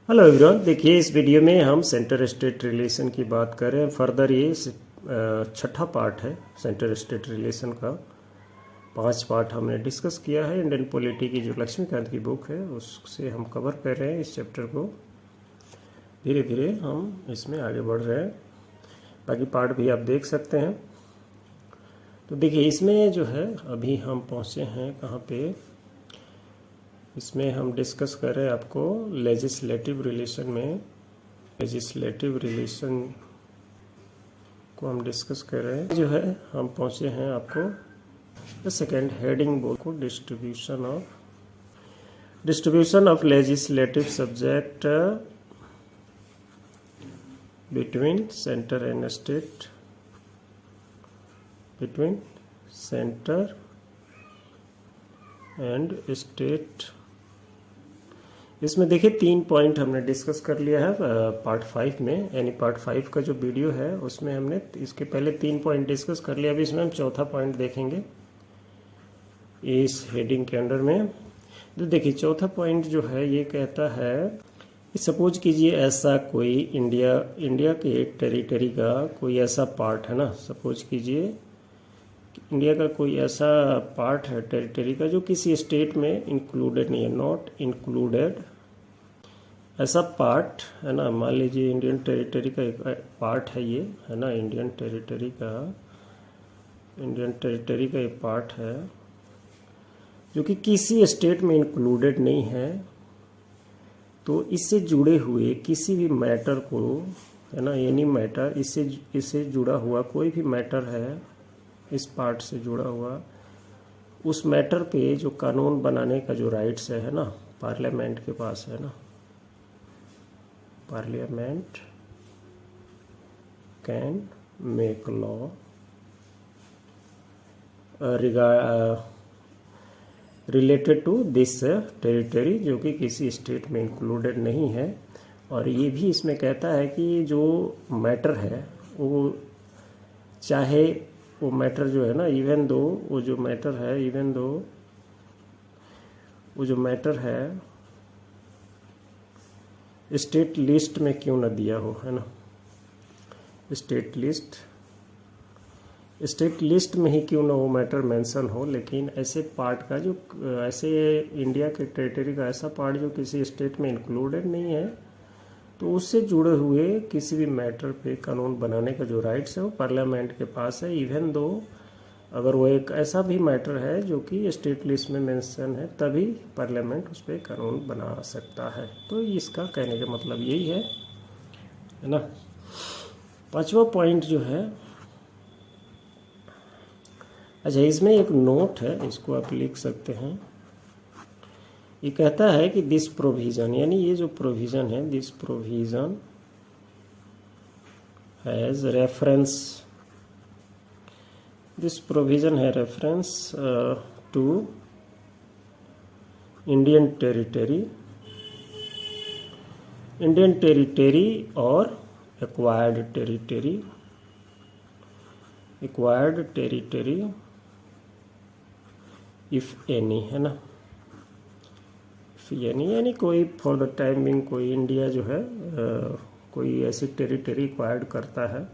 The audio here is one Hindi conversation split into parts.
हेलो एवरीवन, देखिए इस वीडियो में हम सेंटर स्टेट रिलेशन की बात कर रहे हैं। फर्दर ये छठा पार्ट है सेंटर स्टेट रिलेशन का। 5 पार्ट हमने डिस्कस किया है। इंडियन पॉलिटी की जो लक्ष्मीकांत की बुक है उससे हम कवर कर रहे हैं इस चैप्टर को। धीरे धीरे हम इसमें आगे बढ़ रहे हैं। बाकी पार्ट भी आप देख सकते हैं। तो देखिए इसमें जो है अभी हम पहुँचे हैं कहाँ पे, इसमें हम डिस्कस कर रहे हैं आपको लेजिस्लेटिव रिलेशन में। लेजिस्लेटिव रिलेशन को हम डिस्कस कर रहे हैं। जो है हम पहुंचे हैं आपको सेकेंड हेडिंग बोल को distribution of legislative subject between centre and state, between centre and state. इसमें देखिए 3 पॉइंट हमने डिस्कस कर लिया है पार्ट 5 में, यानी पार्ट 5 का जो वीडियो है उसमें हमने इसके पहले 3 पॉइंट डिस्कस कर लिया। अभी इसमें हम चौथा पॉइंट देखेंगे इस हेडिंग के अंडर में। तो देखिए चौथा पॉइंट जो है ये कहता है कि सपोज कीजिए ऐसा कोई इंडिया के टेरिटरी का कोई ऐसा पार्ट है ना। सपोज कीजिए इंडिया का कोई ऐसा पार्ट है टेरिटरी का जो किसी स्टेट में इंक्लूडेड नहीं है, नॉट इंक्लूडेड। ऐसा पार्ट है ना, मान लीजिए इंडियन टेरिटरी का एक पार्ट है ये, है ना, इंडियन टेरिटरी का एक पार्ट है जो कि किसी स्टेट में इंक्लूडेड नहीं है। तो इससे जुड़े हुए किसी भी मैटर को, है ना, एनी मैटर, इससे जुड़ा हुआ कोई भी मैटर है, इस पार्ट से जुड़ा हुआ, उस मैटर पे जो कानून बनाने का जो राइट्स है ना, पार्लियामेंट के पास है ना। Parliament can make law related to this territory, जो कि किसी स्टेट में इंक्लूडेड नहीं है। और ये भी इसमें कहता है कि जो मैटर है वो, चाहे वो मैटर जो है ना, इवन दो वो जो मैटर है स्टेट लिस्ट में क्यों ना दिया हो, है ना। स्टेट लिस्ट में ही क्यों ना वो मैटर मेंशन हो, लेकिन ऐसे पार्ट का जो, ऐसे इंडिया के टेरिटरी का ऐसा पार्ट जो किसी स्टेट में इंक्लूडेड नहीं है, तो उससे जुड़े हुए किसी भी मैटर पे कानून बनाने का जो राइट्स है वो पार्लियामेंट के पास है। इवन दो अगर वो एक ऐसा भी मैटर है जो कि स्टेट लिस्ट में मेंशन है, तभी पार्लियामेंट उस पर कानून बना सकता है। तो इसका कहने का मतलब यही है ना। 5वां पॉइंट जो है, अच्छा इसमें एक नोट है, इसको आप लिख सकते हैं। ये कहता है कि दिस प्रोविजन, यानी ये जो प्रोविजन है, this provision has reference, this provision है रेफरेंस टू इंडियन टेरिटरी और एक्वायर्ड टेरिटरी इफ एनी, है ना। यानी कोई फॉर द टाइमिंग कोई इंडिया जो है कोई ऐसी टेरिटरी एक्वायर्ड करता है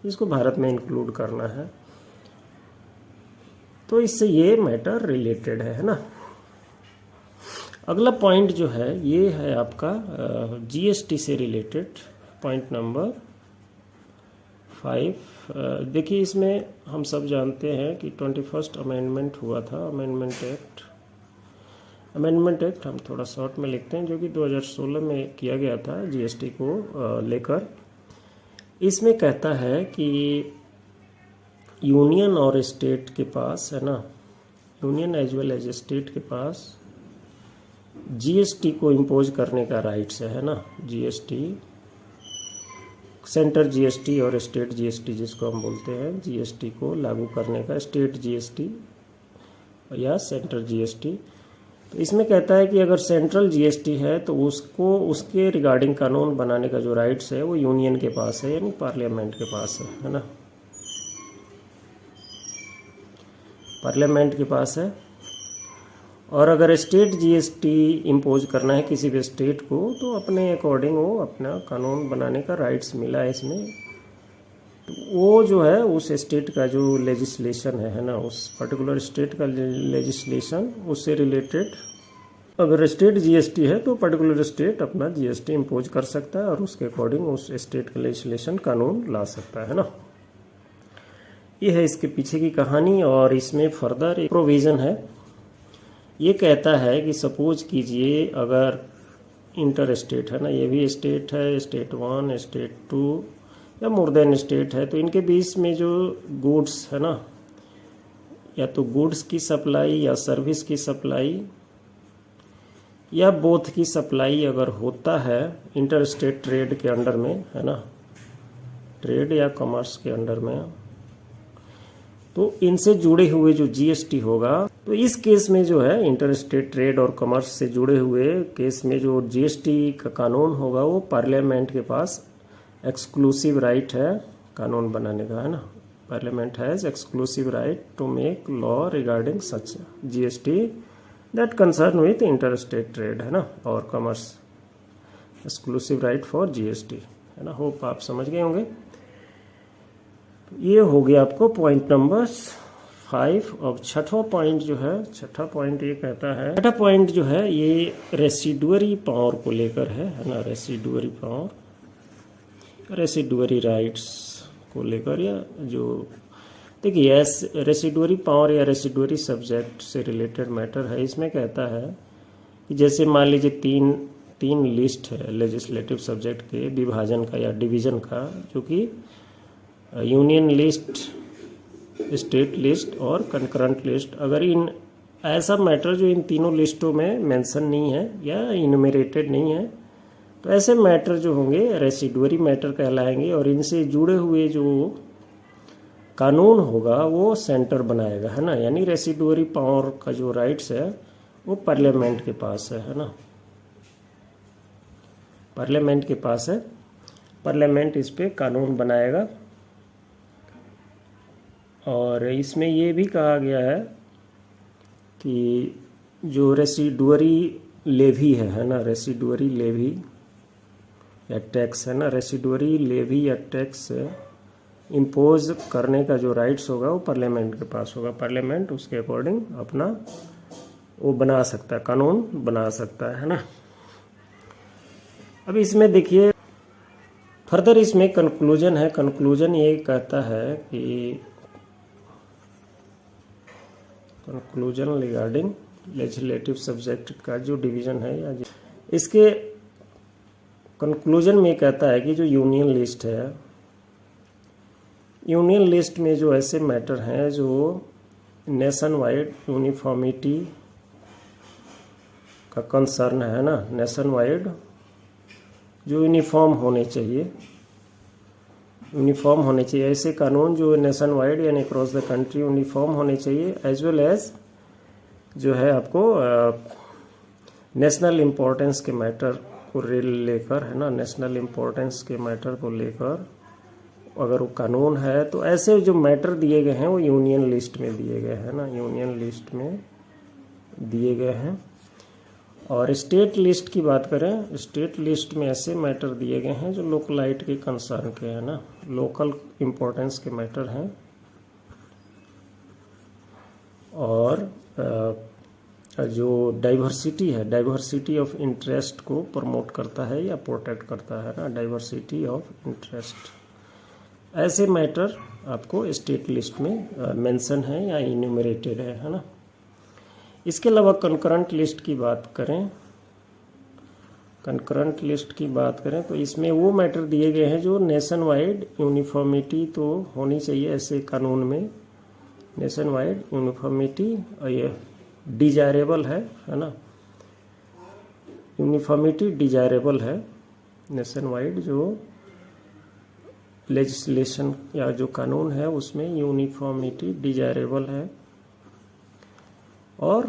जिसको भारत में इंक्लूड करना है, तो इससे ये मैटर रिलेटेड है ना। अगला पॉइंट जो है ये है आपका जीएसटी से रिलेटेड, पॉइंट नंबर 5। देखिए इसमें हम सब जानते हैं कि 21st अमेंडमेंट हुआ था, अमेंडमेंट एक्ट हम थोड़ा शॉर्ट में लिखते हैं, जो कि 2016 में किया गया था जीएसटी को लेकर। इसमें कहता है कि यूनियन और स्टेट के पास, है ना, union as well as state के पास जीएसटी को इम्पोज करने का राइट्स है ना। जीएसटी, सेंटर जीएसटी और स्टेट जीएसटी जिसको हम बोलते हैं, जीएसटी को लागू करने का, स्टेट जीएसटी या सेंटर जीएसटी। तो इसमें कहता है कि अगर सेंट्रल जीएसटी है तो उसको, उसके रिगार्डिंग कानून बनाने का जो राइट्स है वो यूनियन के पास है, यानी पार्लियामेंट के पास है ना, पार्लियामेंट के पास है। और अगर स्टेट जीएसटी इम्पोज करना है किसी भी स्टेट को तो अपने अकॉर्डिंग वो अपना कानून बनाने का राइट्स मिला है इसमें। तो वो जो है उस स्टेट का जो लेजिस्लेशन है ना, उस पर्टिकुलर स्टेट का लेजिस्लेशन उससे रिलेटेड अगर स्टेट जीएसटी है तो पर्टिकुलर स्टेट अपना जीएसटी इम्पोज कर सकता है और उसके अकॉर्डिंग उस स्टेट का लेजिस्लेशन कानून ला सकता है ना। ये है इसके पीछे की कहानी। और इसमें फर्दर एक प्रोविज़न है, ये कहता है कि सपोज कीजिए अगर इंटर स्टेट है ना, ये भी स्टेट है, स्टेट 1 स्टेट 2 या मोर देन स्टेट है, तो इनके बीच में जो गुड्स है ना, या तो गुड्स की सप्लाई या सर्विस की सप्लाई या बोथ की सप्लाई अगर होता है इंटर स्टेट ट्रेड के अंडर में है ना, ट्रेड या कॉमर्स के अंडर में, तो इनसे जुड़े हुए जो जीएसटी होगा, तो इस केस में जो है इंटर स्टेट ट्रेड और कॉमर्स से जुड़े हुए केस में जो जीएसटी का कानून होगा वो पार्लियामेंट के पास एक्सक्लूसिव राइट है कानून बनाने का, है ना। Parliament has exclusive right to make law regarding such GST that concern with inter state trade, है ना, और commerce, exclusive right for GST, है ना। होप आप समझ गए होंगे। ये हो गया आपको पॉइंट नंबर 5। अब छठा पॉइंट जो है, छठा पॉइंट ये कहता है, छठा पॉइंट जो है ये रेसिडुअरी पावर को लेकर है ना, रेसिडुअरी पावर, रेसिडुअरी राइट्स को लेकर, या जो देखिए रेसिडुअरी पावर या रेसिडुअरी सब्जेक्ट से रिलेटेड मैटर है। इसमें कहता है कि जैसे मान लीजिए तीन लिस्ट है लेजिस्लेटिव सब्जेक्ट के विभाजन का या डिवीजन का, जो कि यूनियन लिस्ट, स्टेट लिस्ट और कंकरेंट लिस्ट। अगर इन ऐसा मैटर जो इन तीनों लिस्टों में मेंशन नहीं है या इनुमरेटेड नहीं है, तो ऐसे मैटर जो होंगे रेसिडुअरी मैटर कहलाएंगे और इनसे जुड़े हुए जो कानून होगा वो सेंटर बनाएगा, है ना। यानी रेसिडुअरी पावर का जो राइट्स है वो पार्लियामेंट के पास है ना, पार्लियामेंट के पास है। पार्लियामेंट इस पे कानून बनाएगा। और इसमें ये भी कहा गया है कि जो रेसिडुअरी लेवी है ना, रेसिडुअरी लेवी या टैक्स है ना, रेसिडुअरी लेवी या टैक्स इम्पोज करने का जो राइट्स होगा वो पार्लियामेंट के पास होगा। पार्लियामेंट उसके अकॉर्डिंग अपना वो बना सकता है, कानून बना सकता है ना। अब इसमें देखिए फर्दर इसमें कंक्लूजन है। कंक्लूजन ये कहता है कि कंक्लूजन रिगार्डिंग लेजिस्लेटिव सब्जेक्ट का जो डिवीजन है या इसके कंक्लूजन में कहता है कि जो यूनियन लिस्ट है, यूनियन लिस्ट में जो ऐसे मैटर हैं जो नेशन वाइड यूनिफॉर्मिटी का कंसर्न है ना, नेशन वाइड जो यूनिफॉर्म होने चाहिए, यूनिफॉर्म होने चाहिए ऐसे कानून जो नेशन वाइड यानी अक्रॉस द कंट्री यूनिफॉर्म होने चाहिए, एज वेल एज जो है आपको नेशनल इम्पोर्टेंस के मैटर को लेकर, है ना, नेशनल इम्पोर्टेंस के मैटर को लेकर अगर वो कानून है, तो ऐसे जो मैटर दिए गए हैं वो यूनियन लिस्ट में दिए गए हैं ना, यूनियन लिस्ट में दिए गए हैं। और स्टेट लिस्ट की बात करें, स्टेट लिस्ट में ऐसे मैटर दिए गए हैं जो लोकलाइट के कंसर्न के हैं ना, लोकल इम्पोर्टेंस के मैटर हैं। और जो डाइवर्सिटी है, डाइवर्सिटी ऑफ इंटरेस्ट को प्रमोट करता है या प्रोटेक्ट करता है ना, डाइवर्सिटी ऑफ इंटरेस्ट, ऐसे मैटर आपको स्टेट लिस्ट में मेंशन है या इन्यूमरेटेड है ना। इसके अलावा कंकरेंट लिस्ट की बात करें, कंकरेंट लिस्ट की बात करें तो इसमें वो मैटर दिए गए हैं जो नेशन वाइड यूनिफॉर्मिटी तो होनी चाहिए ऐसे कानून में, नेशन वाइड यूनिफॉर्मिटी ये डिजायरेबल है ना, यूनिफॉर्मिटी डिजायरेबल है, नेशन वाइड जो लेजिस्लेशन या जो कानून है उसमें यूनिफॉर्मिटी डिजायरेबल है, और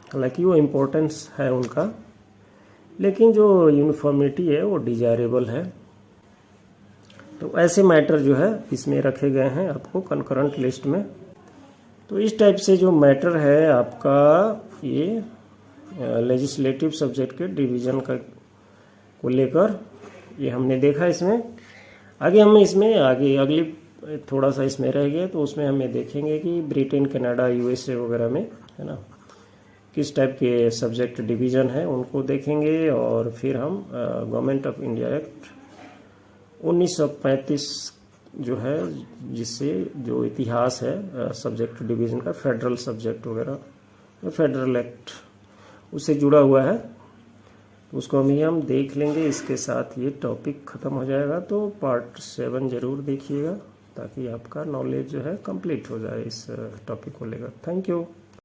हालांकि वो इम्पोर्टेंस है उनका, लेकिन जो यूनिफॉर्मिटी है वो डिजायरेबल है। तो ऐसे मैटर जो है इसमें रखे गए हैं आपको कंकरेंट लिस्ट में। तो इस टाइप से जो मैटर है आपका ये लेजिस्लेटिव सब्जेक्ट के डिवीज़न का को लेकर ये हमने देखा। इसमें आगे हम इसमें अगली थोड़ा सा इसमें रह गया, तो उसमें हमें देखेंगे कि ब्रिटेन, कनाडा, यूएसए वगैरह में, है ना, किस टाइप के सब्जेक्ट डिवीज़न है उनको देखेंगे। और फिर हम गवर्नमेंट ऑफ इंडिया एक्ट 1935 जो है, जिससे जो इतिहास है सब्जेक्ट डिवीज़न का, फेडरल सब्जेक्ट वगैरह, फेडरल एक्ट उससे जुड़ा हुआ है, उसको हम देख लेंगे। इसके साथ ये टॉपिक ख़त्म हो जाएगा। तो पार्ट 7 ज़रूर देखिएगा ताकि आपका नॉलेज जो है कंप्लीट हो जाए इस टॉपिक को लेकर। Thank you.